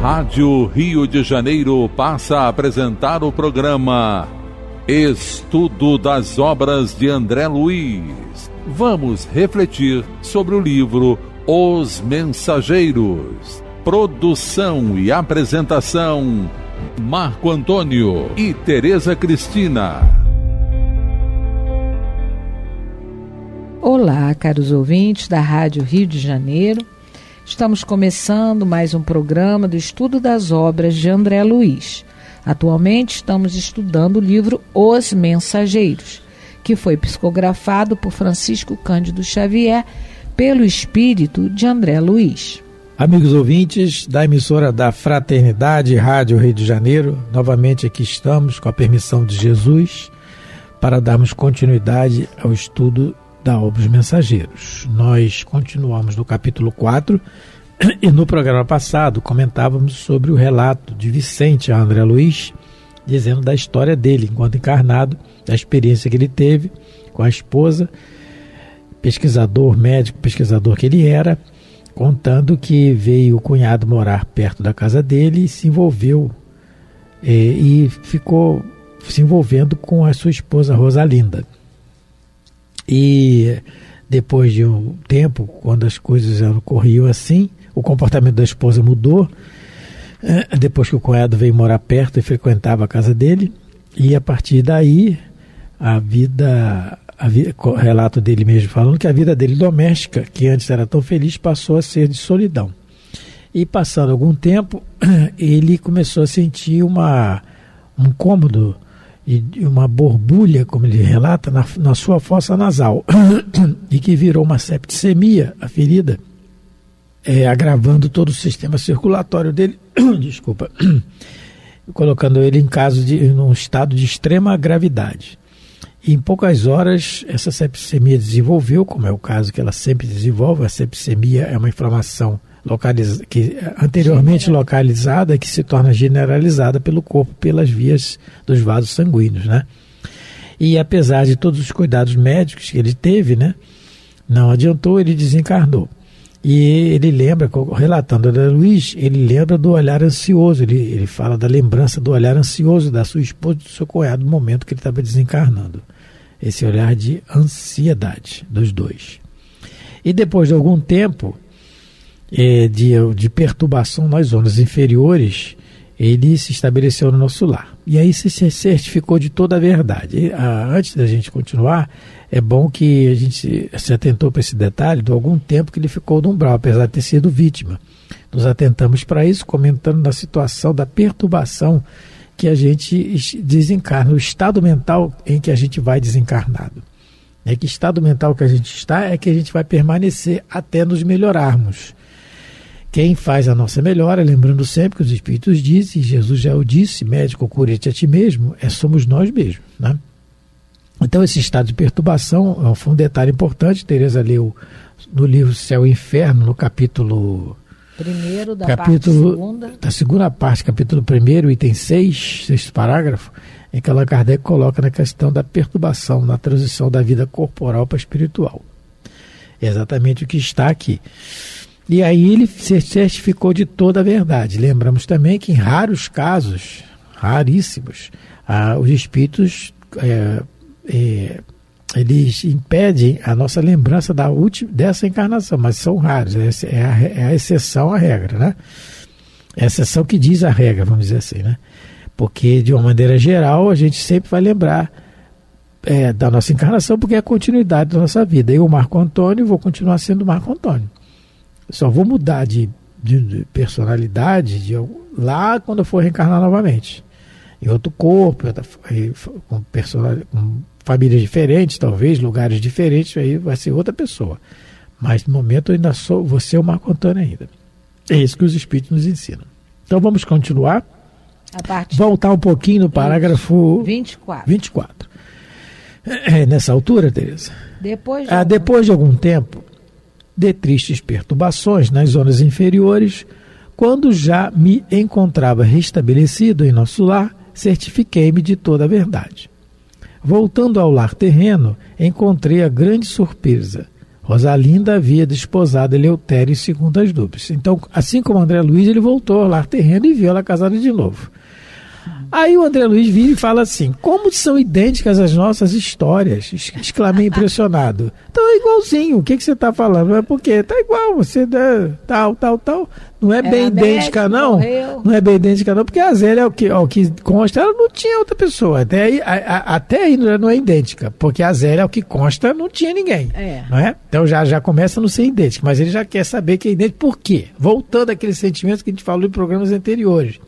Rádio Rio de Janeiro passa a apresentar o programa Estudo das Obras de André Luiz. Vamos refletir sobre o livro Os Mensageiros. Produção e apresentação, Marco Antônio e Tereza Cristina. Olá, caros ouvintes da Rádio Rio de Janeiro. Estamos começando mais um programa do Estudo das Obras de André Luiz. Atualmente estamos estudando o livro Os Mensageiros, que foi psicografado por Francisco Cândido Xavier pelo espírito de André Luiz. Amigos ouvintes da emissora da Fraternidade Rádio Rio de Janeiro, novamente aqui estamos com a permissão de Jesus para darmos continuidade ao estudo da obra Os Mensageiros. Nós continuamos no capítulo 4 e no programa passado comentávamos sobre o relato de Vicente a André Luiz, dizendo da história dele enquanto encarnado, da experiência que ele teve com a esposa, médico pesquisador que ele era, contando que veio o cunhado morar perto da casa dele e se envolveu e ficou se envolvendo com a sua esposa Rosalinda. E depois de um tempo, quando as coisas ocorriam assim, o comportamento da esposa mudou, depois que o cunhado veio morar perto e frequentava a casa dele, e a partir daí, o relato dele mesmo falando que a vida dele doméstica, que antes era tão feliz, passou a ser de solidão. E passando algum tempo, ele começou a sentir um incômodo e uma borbulha, como ele relata, na sua fossa nasal, e que virou uma septicemia, a ferida, agravando todo o sistema circulatório dele, colocando ele num estado de extrema gravidade. E em poucas horas, essa septicemia desenvolveu, como é o caso que ela sempre desenvolve. A septicemia é uma inflamação anteriormente localizada, que se torna generalizada pelo corpo, pelas vias dos vasos sanguíneos, né? E apesar de todos os cuidados médicos que ele teve, né, não adiantou, ele desencarnou. E ele lembra, relatando a André Luiz, ele lembra do olhar ansioso, ele fala da lembrança do olhar ansioso da sua esposa e do seu cunhado no momento que ele estava desencarnando. Esse olhar de ansiedade dos dois. E depois de algum tempo de perturbação nas zonas inferiores, ele se estabeleceu no nosso lar. E aí se certificou de toda a verdade. Antes da gente continuar, é bom que a gente se atentou para esse detalhe de algum tempo que ele ficou no umbral, apesar de ter sido vítima. Nos atentamos para isso, comentando na situação da perturbação que a gente desencarna, o estado mental em que a gente vai desencarnado. Que estado mental que a gente está é que a gente vai permanecer até nos melhorarmos. Quem faz a nossa melhora, lembrando sempre que os Espíritos dizem, Jesus já o disse, médico, cura-te a ti mesmo, somos nós mesmos, né? Então esse estado de perturbação foi um detalhe importante. Tereza leu no livro Céu e Inferno, no capítulo... Primeiro parte segunda. Da segunda parte, capítulo 1, item 6, sexto parágrafo, em que Allan Kardec coloca na questão da perturbação, na transição da vida corporal para a espiritual. É exatamente o que está aqui. E aí ele se certificou de toda a verdade. Lembramos também que em raros casos, raríssimos, os espíritos eles impedem a nossa lembrança dessa encarnação, mas são raros. É a exceção à regra, né? É a exceção que diz a regra, vamos dizer assim, né? Porque de uma maneira geral a gente sempre vai lembrar da nossa encarnação, porque é a continuidade da nossa vida. Eu, Marco Antônio, vou continuar sendo Marco Antônio. Só vou mudar de personalidade lá quando eu for reencarnar novamente. Em outro corpo, com famílias diferentes, talvez, lugares diferentes, aí vai ser outra pessoa. Mas no momento eu ainda vou ser o Marco Antônio ainda. É isso que os Espíritos nos ensinam. Então vamos continuar. Voltar um pouquinho no parágrafo 24. Nessa altura, Tereza? Depois de algum tempo de tristes perturbações nas zonas inferiores, quando já me encontrava restabelecido em nosso lar, certifiquei-me de toda a verdade. Voltando ao lar terreno, encontrei a grande surpresa. Rosalinda havia desposado Eleutério segundo as dúvidas. Então, assim como André Luiz, ele voltou ao lar terreno e viu ela casada de novo. Aí o André Luiz vira e fala assim: como são idênticas as nossas histórias? Exclamei impressionado. Então é igualzinho, o que você está falando? É porque está igual, você tal. Não é bem idêntica, não. Morreu. Não é bem idêntica, não, porque a Zélia, o que consta, ela não tinha outra pessoa. Até aí não é idêntica, porque a Zélia, o que consta, não tinha ninguém. Não é? Então já começa a não ser idêntica, mas ele já quer saber que é idêntico. Por quê? Voltando àquele sentimento que a gente falou em programas anteriores.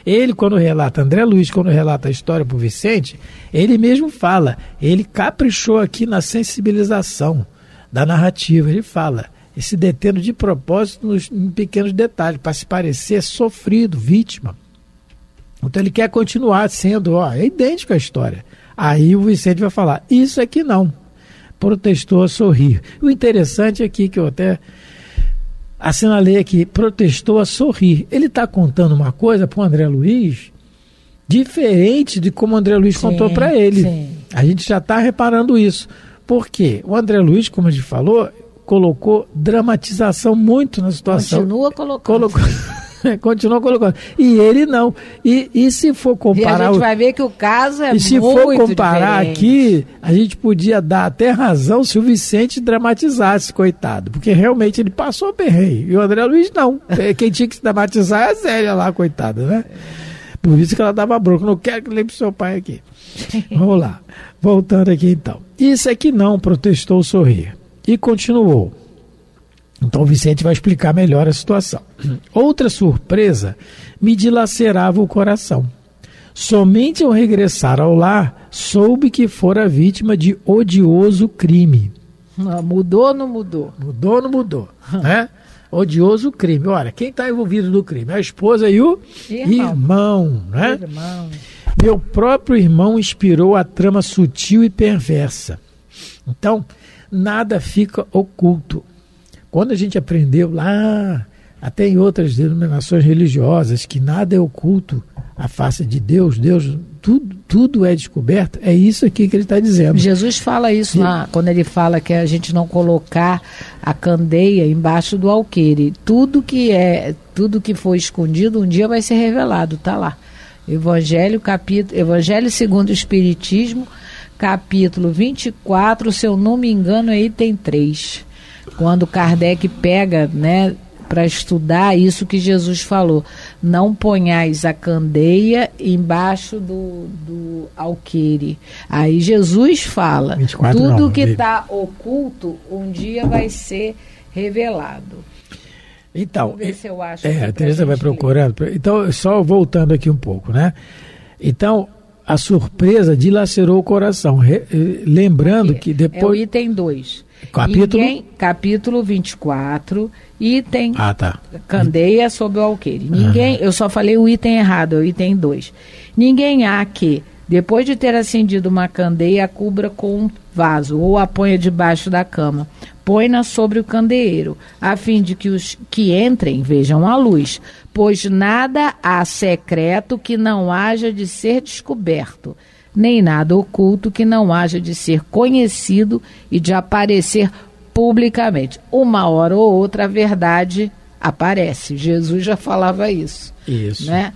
Ele, quando relata, André Luiz, quando relata a história para o Vicente, ele mesmo fala, ele caprichou aqui na sensibilização da narrativa. Ele fala, se detendo de propósito em pequenos detalhes, para se parecer sofrido, vítima. Então ele quer continuar sendo, é idêntico à história. Aí o Vicente vai falar, isso aqui não. Protestou a sorrir. O interessante aqui, que eu até assinalei aqui, protestou a sorrir. Ele está contando uma coisa para o André Luiz diferente de como o André Luiz contou para ele. Sim. A gente já está reparando isso. Por quê? O André Luiz, como a gente falou, colocou dramatização muito na situação. Continua colocando. Continua colocando. E ele não. E se for comparar... E a gente vai ver que o caso é muito diferente. E se for comparar aqui, a gente podia dar até razão se o Vicente dramatizasse, coitado. Porque realmente ele passou perrengue. E o André Luiz não. Quem tinha que se dramatizar é a Zélia lá, coitada, né? Por isso que ela dava bronca. Não quero que lembre seu pai aqui. Vamos lá. Voltando aqui então. Isso aqui não, protestou o sorrir. E continuou. Então o Vicente vai explicar melhor a situação. Outra surpresa me dilacerava o coração. Somente ao regressar ao lar, soube que fora vítima de odioso crime. Mudou ou não mudou? Mudou ou não mudou? Né? Odioso crime. Olha, quem está envolvido no crime? A esposa e o irmão. Né? Irmão. Meu próprio irmão inspirou a trama sutil e perversa. Então, nada fica oculto. Quando a gente aprendeu lá, até em outras denominações religiosas, que nada é oculto à face de Deus, tudo é descoberto, é isso aqui que ele está dizendo. Jesus fala isso lá, quando ele fala que a gente não colocar a candeia embaixo do alqueire. Tudo que foi escondido um dia vai ser revelado, está lá. Evangelho segundo o Espiritismo, capítulo 24, se eu não me engano, aí tem 3. Quando Kardec pega, né, para estudar isso que Jesus falou, não ponhais a candeia embaixo do alqueire. Aí Jesus fala, tudo que está oculto um dia vai ser revelado. Então, vamos ver se eu acho a Teresa vai procurando. Então, só voltando aqui um pouco, né? Então, a surpresa dilacerou o coração. Lembrando que depois... É o item 2. Capítulo 24, item candeia sob o alqueire. Eu só falei o item errado, é o item 2. Ninguém há que, depois de ter acendido uma candeia, a cubra com um vaso ou a ponha debaixo da cama. Põe-na sobre o candeeiro, a fim de que os que entrem vejam a luz, pois nada há secreto que não haja de ser descoberto, nem nada oculto que não haja de ser conhecido e de aparecer publicamente. Uma hora ou outra a verdade aparece. Jesus já falava isso. Isso. Né?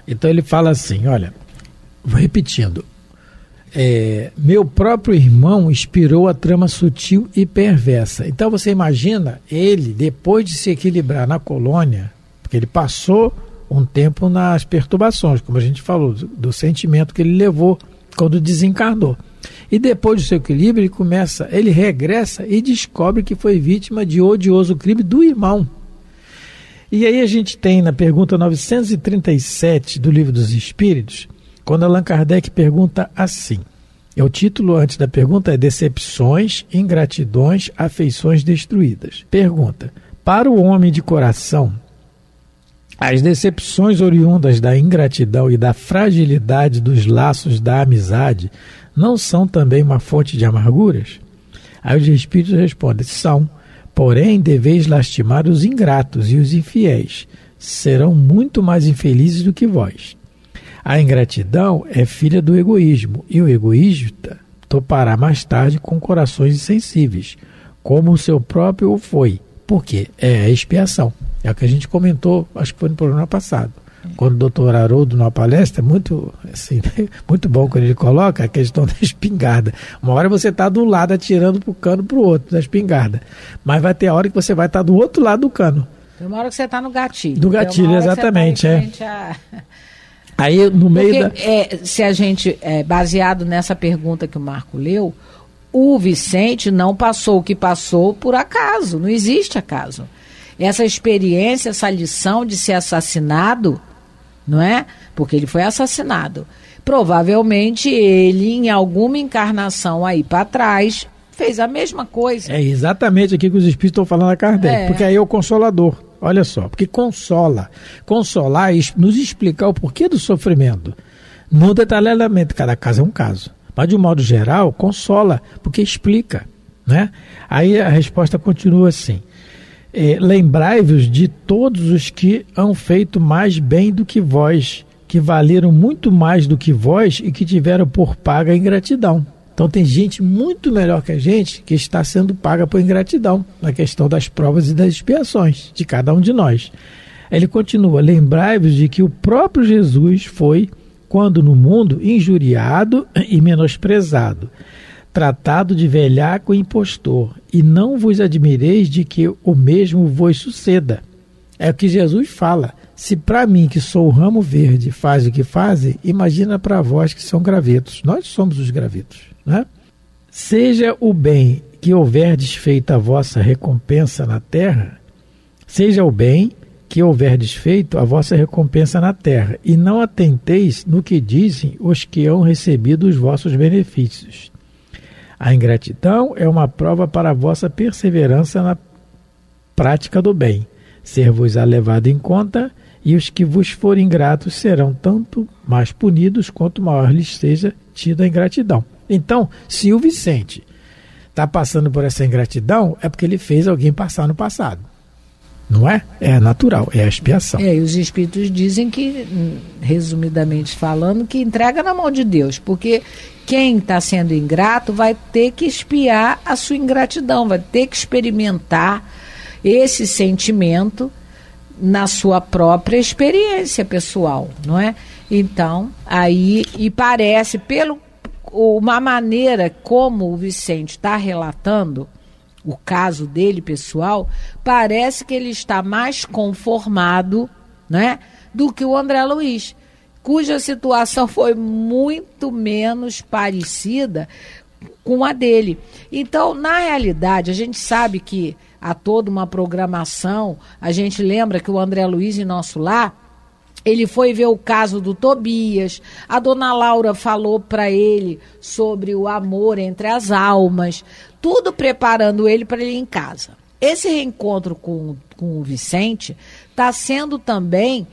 Então ele fala assim, olha, vou repetindo. Meu próprio irmão inspirou a trama sutil e perversa. Então você imagina ele, depois de se equilibrar na colônia, porque ele passou um tempo nas perturbações, como a gente falou, do sentimento que ele levou quando desencarnou. E depois do seu equilíbrio, ele regressa e descobre que foi vítima de odioso crime do irmão. E aí a gente tem na pergunta 937 do Livro dos Espíritos, quando Allan Kardec pergunta assim, o título antes da pergunta é Decepções, Ingratidões, Afeições Destruídas. Pergunta, para o homem de coração, as decepções oriundas da ingratidão e da fragilidade dos laços da amizade não são também uma fonte de amarguras? Aí os espíritos respondem, são, porém deveis lastimar os ingratos e os infiéis, serão muito mais infelizes do que vós. A ingratidão é filha do egoísmo, e o egoísta topará mais tarde com corações insensíveis, como o seu próprio o foi. Por quê? É a expiação. É o que a gente comentou, acho que foi no programa passado. Quando o doutor Haroldo, numa palestra, muito bom quando ele coloca a questão da espingarda. Uma hora você está do lado atirando para o cano para o outro, da espingarda. Mas vai ter a hora que você vai estar do outro lado do cano. Tem uma hora que você está no gatilho. Do gatilho, exatamente. Aí, no meio se a gente, baseado nessa pergunta que o Marco leu, o Vicente não passou o que passou por acaso. Não existe acaso. Essa experiência, essa lição de ser assassinado, não é? Porque ele foi assassinado. Provavelmente ele, em alguma encarnação aí para trás, fez a mesma coisa. É exatamente aqui que os espíritos estão falando a Kardec. Porque aí é o Consolador. Olha só, porque consolar é nos explicar o porquê do sofrimento. No detalhamento, cada caso é um caso. Mas, de um modo geral, consola, porque explica, né? Aí a resposta continua assim. Lembrai-vos de todos os que hão feito mais bem do que vós, que valeram muito mais do que vós e que tiveram por paga a ingratidão. Então tem gente muito melhor que a gente que está sendo paga por ingratidão na questão das provas e das expiações de cada um de nós. Ele continua, lembrai-vos de que o próprio Jesus foi, quando no mundo, injuriado e menosprezado, tratado de velhaco e impostor, e não vos admireis de que o mesmo vos suceda. É o que Jesus fala. Se para mim, que sou o ramo verde, faz o que fazem, imagina para vós que são gravetos. Nós somos os gravetos, né? Seja o bem que houverdes feito a vossa recompensa na terra, seja o bem que houverdes feito a vossa recompensa na terra, e não atenteis no que dizem os que hão recebido os vossos benefícios. A ingratidão é uma prova para a vossa perseverança na prática do bem. Ser-vos-á levado em conta, e os que vos forem ingratos serão tanto mais punidos quanto maior lhes seja tida a ingratidão. Então, se o Vicente está passando por essa ingratidão, é porque ele fez alguém passar no passado. Não é? É natural, é a expiação. E os espíritos dizem que, resumidamente falando, que entrega na mão de Deus, porque quem está sendo ingrato vai ter que expiar a sua ingratidão, vai ter que experimentar esse sentimento na sua própria experiência pessoal, não é? Então, aí, e parece, uma maneira como o Vicente está relatando o caso dele pessoal, parece que ele está mais conformado, né, do que o André Luiz, cuja situação foi muito menos parecida com a dele. Então, na realidade, a gente sabe que há toda uma programação. A gente lembra que o André Luiz, em Nosso Lar, ele foi ver o caso do Tobias, a dona Laura falou para ele sobre o amor entre as almas, tudo preparando ele para ele ir em casa. Esse reencontro com o Vicente está sendo também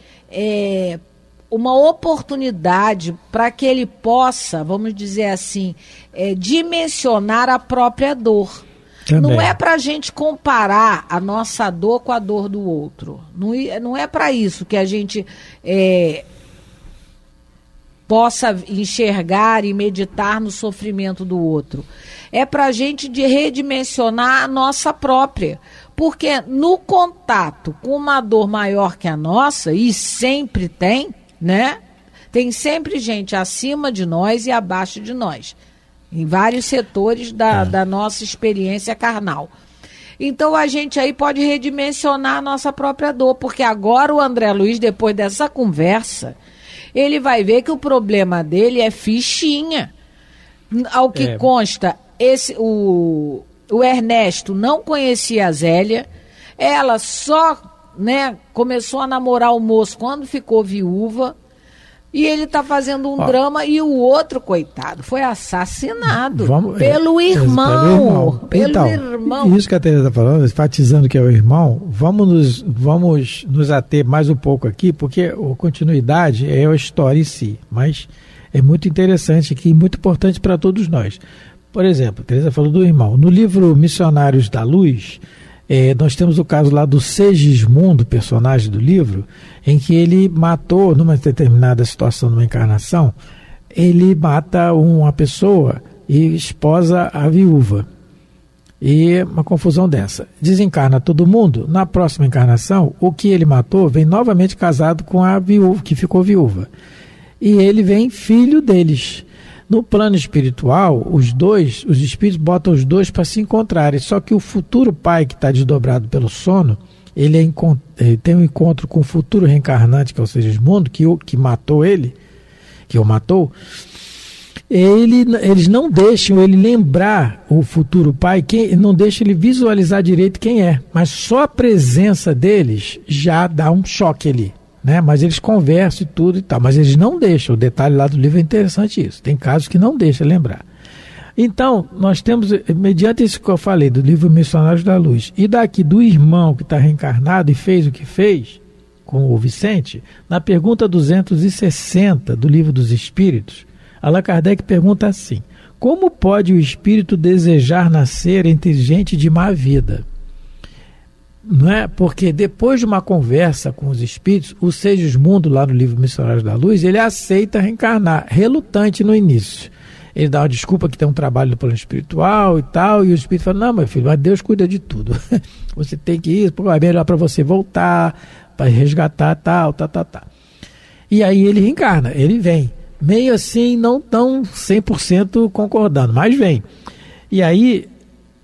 uma oportunidade para que ele possa, vamos dizer assim, dimensionar a própria dor. Também. Não é para a gente comparar a nossa dor com a dor do outro. Não é para isso que a gente possa enxergar e meditar no sofrimento do outro. É para a gente redimensionar a nossa própria. Porque no contato com uma dor maior que a nossa, e sempre tem, né? Tem sempre gente acima de nós e abaixo de nós. Em vários setores da nossa experiência carnal. Então a gente aí pode redimensionar a nossa própria dor, porque agora o André Luiz, depois dessa conversa, ele vai ver que o problema dele é fichinha. Ao que consta, o Ernesto não conhecia a Zélia, ela só, né, começou a namorar o moço quando ficou viúva. E ele está fazendo um drama, e o outro, coitado, foi assassinado pelo irmão. Pelo irmão. Isso que a Tereza está falando, enfatizando que é o irmão, vamos nos ater mais um pouco aqui, porque a continuidade é a história em si, mas é muito interessante aqui e muito importante para todos nós. Por exemplo, a Tereza falou do irmão. No livro Missionários da Luz, nós temos o caso lá do Segismundo, personagem do livro, em que ele matou, numa determinada situação, numa encarnação, ele mata uma pessoa e esposa a viúva. E uma confusão dessa. Desencarna todo mundo, na próxima encarnação, o que ele matou vem novamente casado com a viúva, que ficou viúva. E ele vem filho deles. No plano espiritual, os espíritos botam os dois para se encontrarem. Só que o futuro pai que está desdobrado pelo sono, ele tem um encontro com o futuro reencarnante, que é o Segismundo, que matou ele, que o matou. Eles não deixam ele lembrar o futuro pai, não deixam ele visualizar direito quem é, mas só a presença deles já dá um choque ali, né? Mas eles conversam e tudo e tal, mas eles não deixam. O detalhe lá do livro é interessante isso, tem casos que não deixam lembrar. Então, nós temos, mediante isso que eu falei do livro Missionários da Luz, e daqui do irmão que está reencarnado e fez o que fez com o Vicente, na pergunta 260 do Livro dos Espíritos, Allan Kardec pergunta assim: como pode o espírito desejar nascer entre gente de má vida? Não é? Porque depois de uma conversa com os espíritos, o Segismundo, lá no livro Missionários da Luz, ele aceita reencarnar, relutante no início. Ele dá uma desculpa que tem um trabalho no plano espiritual e tal, e o espírito fala: não, meu filho, mas Deus cuida de tudo. Você tem que ir, é melhor para você voltar, para resgatar, tal. E aí ele reencarna, ele vem. Meio assim, não tão 100% concordando, mas vem. E aí,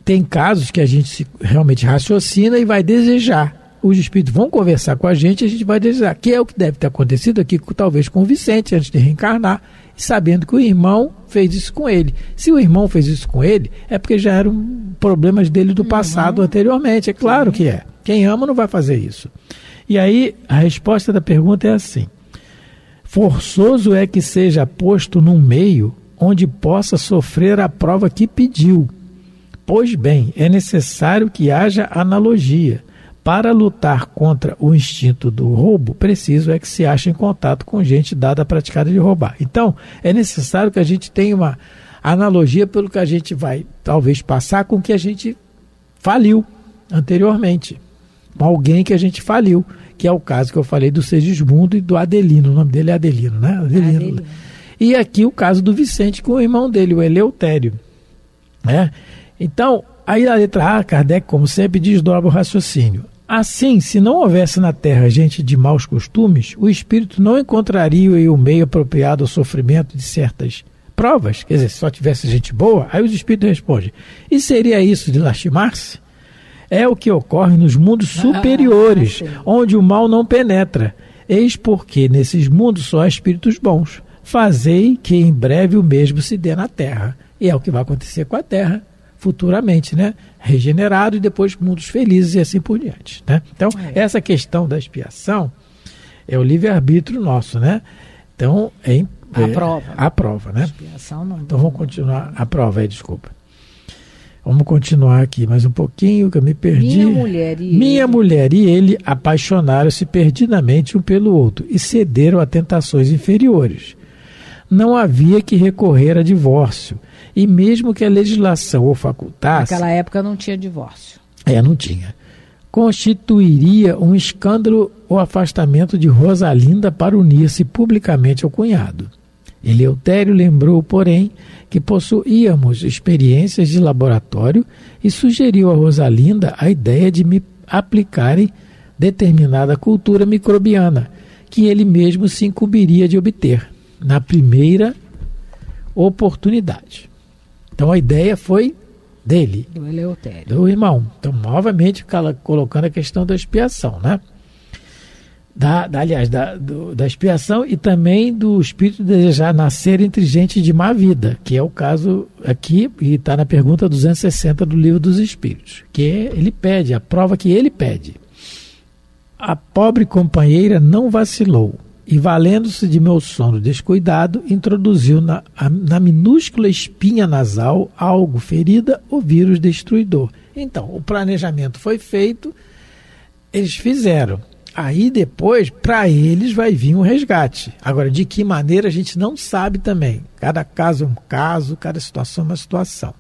tem casos que a gente realmente raciocina e vai desejar. Os espíritos vão conversar com a gente vai desejar. Que é o que deve ter acontecido aqui, talvez com o Vicente, antes de reencarnar, sabendo que o irmão fez isso com ele. Se o irmão fez isso com ele, é porque já eram problemas dele do passado anteriormente. É claro que é. Quem ama não vai fazer isso. E aí, a resposta da pergunta é assim: forçoso é que seja posto num meio onde possa sofrer a prova que pediu. Pois bem, é necessário que haja analogia. Para lutar contra o instinto do roubo, preciso é que se ache em contato com gente dada a praticada de roubar. Então, é necessário que a gente tenha uma analogia pelo que a gente vai, talvez, passar com o que a gente faliu anteriormente. Com alguém que a gente faliu, que é o caso que eu falei do Segismundo e do Adelino. O nome dele é Adelino, né? Adelino. E aqui o caso do Vicente com o irmão dele, o Eleutério. Né? Então, aí a letra A, Kardec, como sempre, desdobra o raciocínio. Assim, se não houvesse na Terra gente de maus costumes, o espírito não encontraria o meio apropriado ao sofrimento de certas provas. Quer dizer, se só tivesse gente boa, aí os espíritos respondem: e seria isso de lastimar-se? É o que ocorre nos mundos superiores, onde o mal não penetra. Eis porque nesses mundos só há espíritos bons. Fazei que em breve o mesmo se dê na Terra. E é o que vai acontecer com a Terra futuramente, né? Regenerado e depois mundos felizes e assim por diante, né? Então, essa questão da expiação é o livre-arbítrio nosso, né? Então, a prova, né? Expiação não. Então, vamos continuar. A prova, desculpa. Vamos continuar aqui mais um pouquinho, que eu me perdi. Minha mulher e ele apaixonaram-se perdidamente um pelo outro e cederam a tentações inferiores. Não havia que recorrer a divórcio, e mesmo que a legislação o facultasse... Naquela época não tinha divórcio. Não tinha. Constituiria um escândalo o afastamento de Rosalinda para unir-se publicamente ao cunhado. Eleutério lembrou, porém, que possuíamos experiências de laboratório e sugeriu a Rosalinda a ideia de me aplicarem determinada cultura microbiana, que ele mesmo se incumbiria de obter, na primeira oportunidade. Então a ideia foi dele, do Eleutério, do irmão. Então, novamente, colocando a questão da expiação, né? Da expiação e também do espírito desejar nascer entre gente de má vida, que é o caso aqui, e está na pergunta 260 do Livro dos Espíritos, que ele pede, a prova que ele pede. A pobre companheira não vacilou e, valendo-se de meu sono descuidado, introduziu na minúscula espinha nasal algo ferida, o vírus destruidor. Então, o planejamento foi feito, eles fizeram. Aí depois, para eles, vai vir um resgate. Agora, de que maneira a gente não sabe também. Cada caso é um caso, cada situação é uma situação.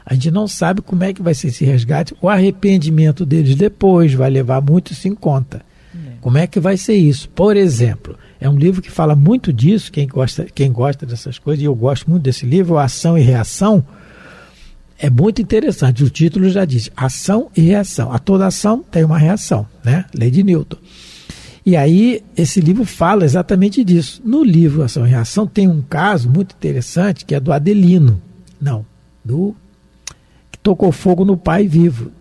A gente não sabe como é que vai ser esse resgate. O arrependimento deles depois vai levar muito isso em conta. Como é que vai ser isso? Por exemplo, é um livro que fala muito disso, quem gosta dessas coisas, e eu gosto muito desse livro, Ação e Reação. é muito interessante. O título já diz ação e reação. A toda ação tem uma reação, né? Lei de Newton. E aí, esse livro fala exatamente disso. No livro Ação e Reação tem um caso muito interessante, que é do Adelino. Que tocou fogo no pai vivo.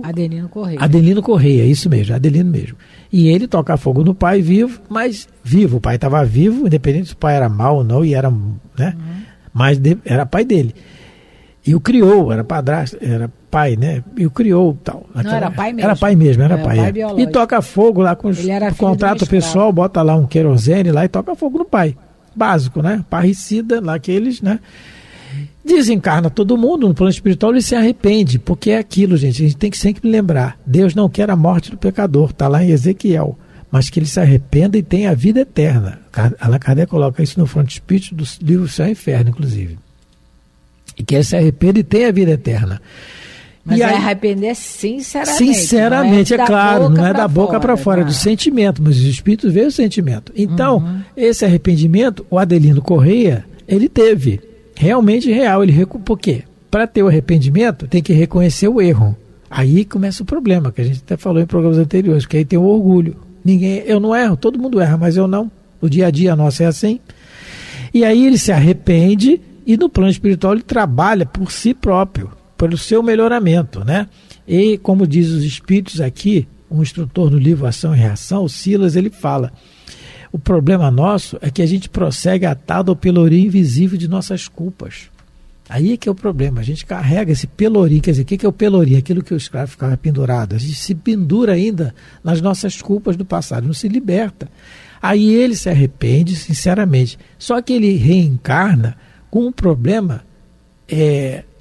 Adelino Correia. Adelino Correia, isso mesmo, Adelino mesmo. E ele toca fogo no pai vivo, mas vivo. O pai estava vivo, independente se o pai era mau ou não, e era, né? Mas era pai dele. E o criou, era padrasto, era pai, né? E o criou tal. Não, era pai mesmo. Era pai mesmo, era pai. Biológico. E toca fogo lá com o contrato pessoal, bota lá um querosene lá e toca fogo no pai. Básico, né? Parricida, lá aqueles, né? Desencarna todo mundo no plano espiritual, ele se arrepende, porque é aquilo, gente, a gente tem que sempre lembrar. Deus não quer a morte do pecador, está lá em Ezequiel, mas que ele se arrependa e tenha a vida eterna. Allan Kardec coloca isso no frontispício do livro Céu e Inferno, inclusive. E que ele se arrependa e tenha a vida eterna. Mas e aí, aí, arrepender sinceramente. Sinceramente, é claro, não é da boca para fora, é do tá? sentimento, mas os espíritos veem o sentimento. Então, esse arrependimento, o Adelino Correia, ele teve. Realmente real. Por quê? Para ter o arrependimento, tem que reconhecer o erro. Aí começa o problema, que a gente até falou em programas anteriores, que aí tem o orgulho. Eu não erro, todo mundo erra, mas eu não. O dia a dia nosso é assim. E aí ele se arrepende e no plano espiritual ele trabalha por si próprio, pelo seu melhoramento, né? E como diz os espíritos aqui, um instrutor no livro Ação e Reação, o Silas, ele fala: o problema nosso é que a gente prossegue atado ao pelourinho invisível de nossas culpas. Aí é que é o problema. A gente carrega esse pelourinho. Quer dizer, o que é o pelourinho? Aquilo que o escravo ficava pendurado. A gente se pendura ainda nas nossas culpas do passado, não se liberta. Aí ele se arrepende, sinceramente. Só que ele reencarna com um problema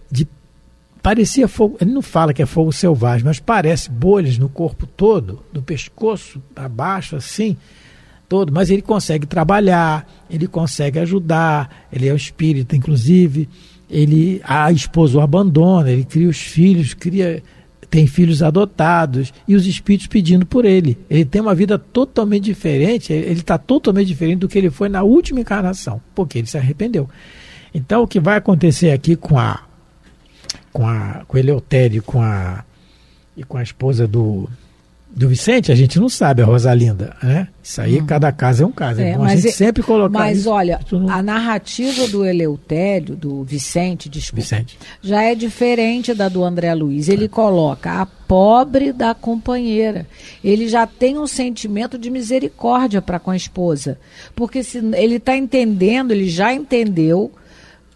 de... Parecia fogo, ele não fala que é fogo selvagem, mas parece bolhas no corpo todo, do pescoço abaixo, assim... todo, mas ele consegue trabalhar, ele consegue ajudar, ele é o espírita, inclusive, a esposa o abandona, ele cria os filhos, tem filhos adotados, e os espíritos pedindo por ele. Ele tem uma vida totalmente diferente, ele está totalmente diferente do que ele foi na última encarnação, porque ele se arrependeu. Então, o que vai acontecer aqui com Eleutério e com a esposa do Vicente, a gente não sabe, a Rosalinda, né? Isso aí, cada caso é um caso. É bom a gente sempre colocar mas isso. Mas olha, a narrativa do Eleutério, do Vicente, já é diferente da do André Luiz. Ele coloca a pobre da companheira. Ele já tem um sentimento de misericórdia para com a esposa. Porque se ele está entendendo, ele já entendeu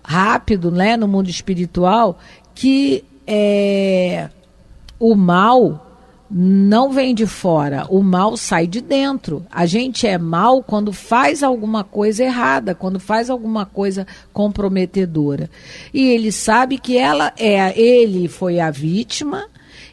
rápido, né, no mundo espiritual, que o mal não vem de fora, o mal sai de dentro. A gente é mal quando faz alguma coisa errada, quando faz alguma coisa comprometedora. E ele sabe que ele foi a vítima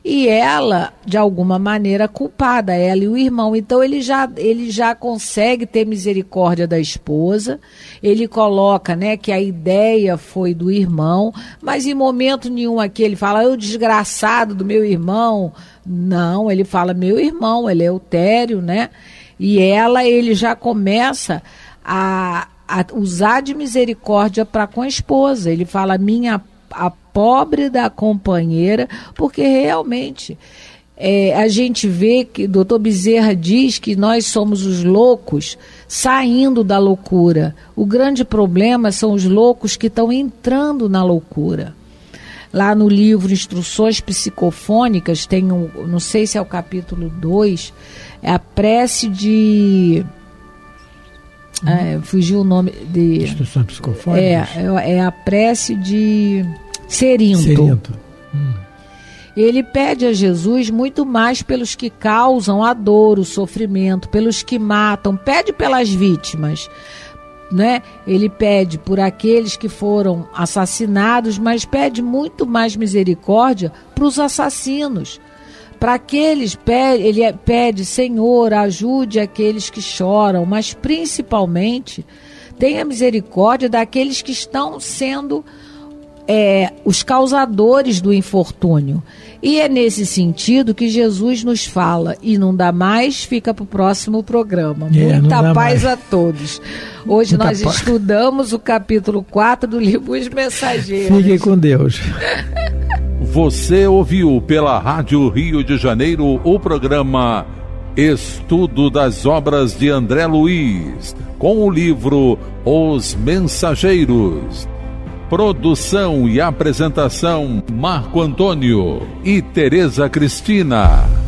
e ela, de alguma maneira, culpada, ela e o irmão. Então ele já consegue ter misericórdia da esposa. Ele coloca, né, que a ideia foi do irmão, mas em momento nenhum aqui ele fala: o desgraçado do meu irmão. Não, ele fala meu irmão, Eleutério, né? E ele já começa a usar de misericórdia para com a esposa. Ele fala a pobre da companheira, porque realmente a gente vê que o doutor Bezerra diz que nós somos os loucos saindo da loucura. O grande problema são os loucos que estão entrando na loucura. Lá no livro Instruções Psicofônicas, tem não sei se é o capítulo 2, é a prece de... fugiu o nome de... Instruções Psicofônicas? É a prece de Cerinto. Ele pede a Jesus muito mais pelos que causam a dor, o sofrimento, pelos que matam, pede pelas vítimas, né? Ele pede por aqueles que foram assassinados, mas pede muito mais misericórdia para os assassinos. Para aqueles, ele pede: Senhor, ajude aqueles que choram, mas principalmente tenha misericórdia daqueles que estão sendo os causadores do infortúnio. E é nesse sentido que Jesus nos fala, e não dá mais, fica para o próximo programa. Muita paz a todos. Hoje nós estudamos o capítulo 4 do livro Os Mensageiros. Fiquem com Deus. Você ouviu pela Rádio Rio de Janeiro o programa Estudo das Obras de André Luiz, com o livro Os Mensageiros. Produção e apresentação Marco Antônio e Tereza Cristina.